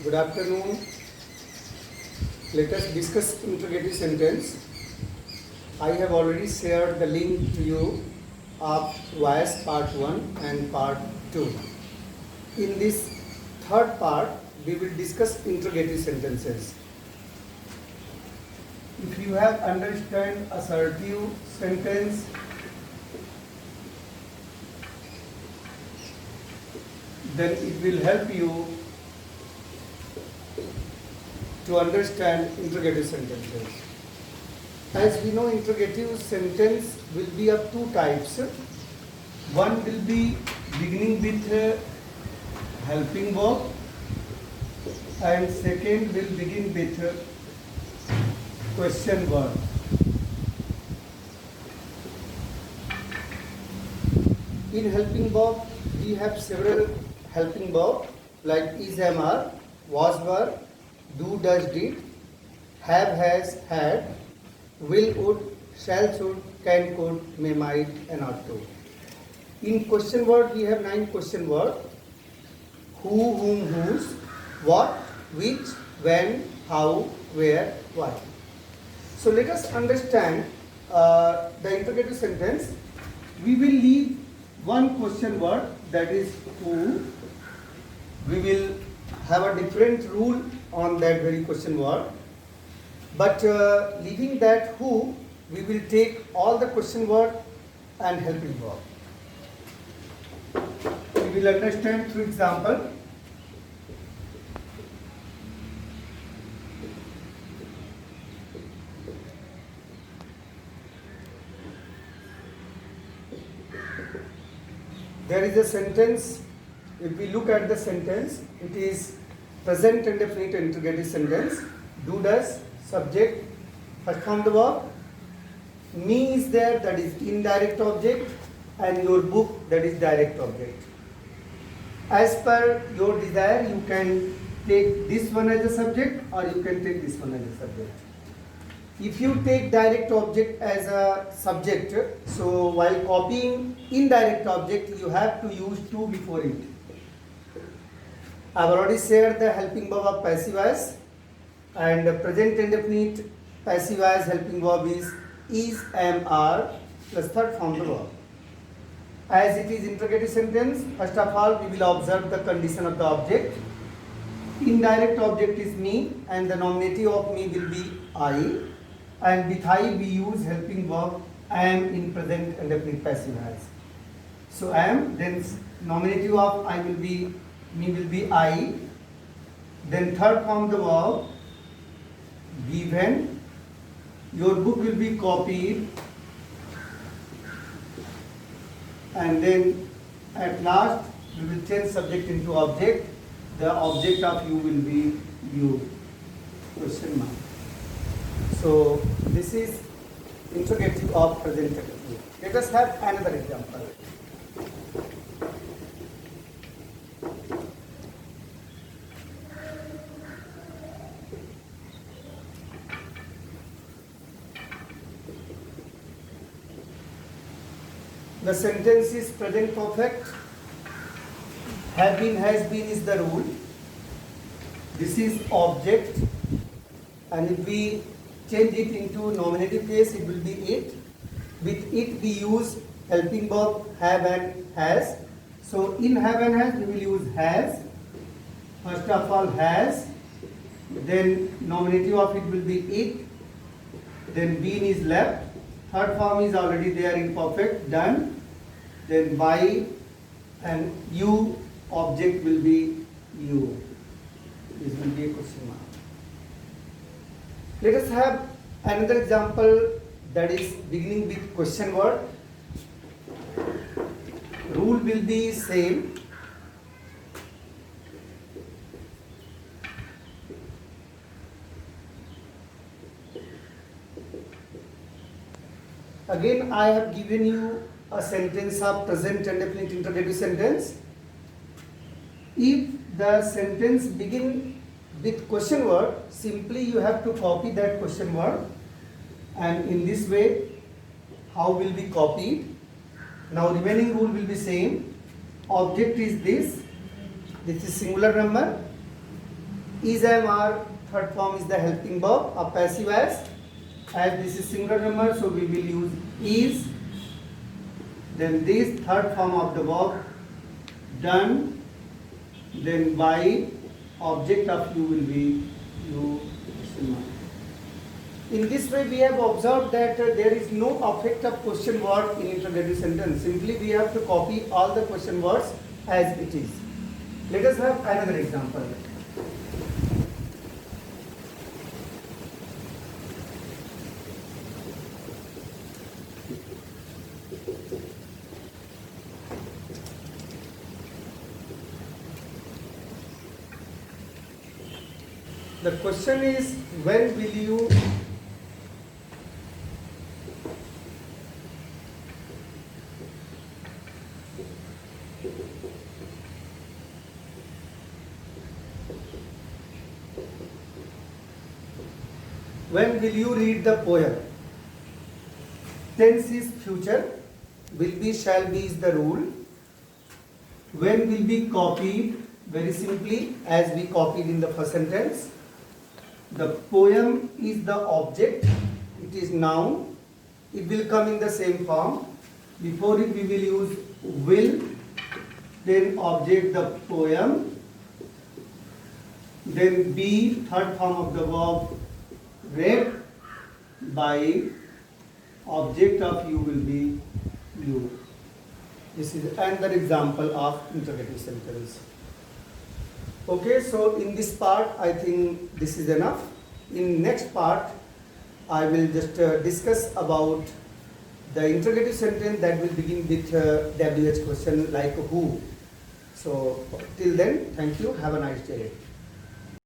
Good afternoon. Let us discuss interrogative sentence. I have already shared the link to you of voice part 1 and part 2. In this third part, we will discuss interrogative sentences. If you have understand assertive sentence, then it will help you to understand interrogative sentences. As we know, interrogative sentence will be of two types. One will be beginning with helping verb, and second will begin with question verb. In helping verb, we have several helping verb like is, am, are, was, were, do, does, did, have, has, had, will, would, shall, should, can, could, may, might, and ought to. In question word, we have 9 question word: who, whom, whose, what, which, when, how, where, why. So let us understand the interrogative sentence. We will leave one question word, that is who. We will have a different rule on that very question word. But leaving that who, we will take all the question word and helping verb. We will understand through example. There is a sentence. If we look at the sentence, it is present and definite interrogative sentence. Do, does, subject, first form the verb. Me is there, that is indirect object, and your book, that is direct object. As per your desire, you can take this one as a subject or you can take this one as a subject. If you take direct object as a subject, so while copying indirect object, you have to use to before it. I have already shared the helping verb of passive voice, and the present indefinite passive voice helping verb is, am, are plus third form the verb. As it is interrogative sentence, first of all we will observe the condition of the object. Indirect object is me, and the nominative of me will be I, and with I we use helping verb am in present indefinite passive voice. So am, then nominative of I will be, me will be I, then third form the verb given, your book will be copied, and then at last we will change subject into object. The object of you will be you, question mark. So this is interrogative of present indefinite. Let us have another example. The sentence is present perfect. Have been, has been is the rule. This is object, and if we change it into nominative case, it will be it. With it we use helping verb have and has. So in have and has we will use has. First of all has, then nominative of it will be it, then been is left, third form is already there in perfect, done, then by, and you, object will be you. This will be a question mark. Let us have another example, that is beginning with question word. Rule will be same. Again, I have given you a sentence of present and definite interrogative sentence. If the sentence begin with question word, simply you have to copy that question word, and in this way, how will be copied? Now remaining rule will be same. Object is this is singular number, Is, am, are, third form is the helping verb. A passive as this is singular number, so we will use is. Then this third form of the verb done. Then by, object of you will be you. In this way, we have observed that there is no effect of question word in interrogative sentence. Simply, we have to copy all the question words as it is. Let us have another example. The question is, when will you read the poem? Tense is future, will be, shall be is the rule. When will be copied? Very simply, as we copied in the first sentence. The poem is the object, it is noun, it will come in the same form. Before it we will use will, then object the poem, then be, third form of the verb read, by, object of you will be you. This is another example of interrogative sentence. Okay, so in this part, I think this is enough. In next part, I will just discuss about the interrogative sentence that will begin with WH question like who. So till then, thank you. Have a nice day.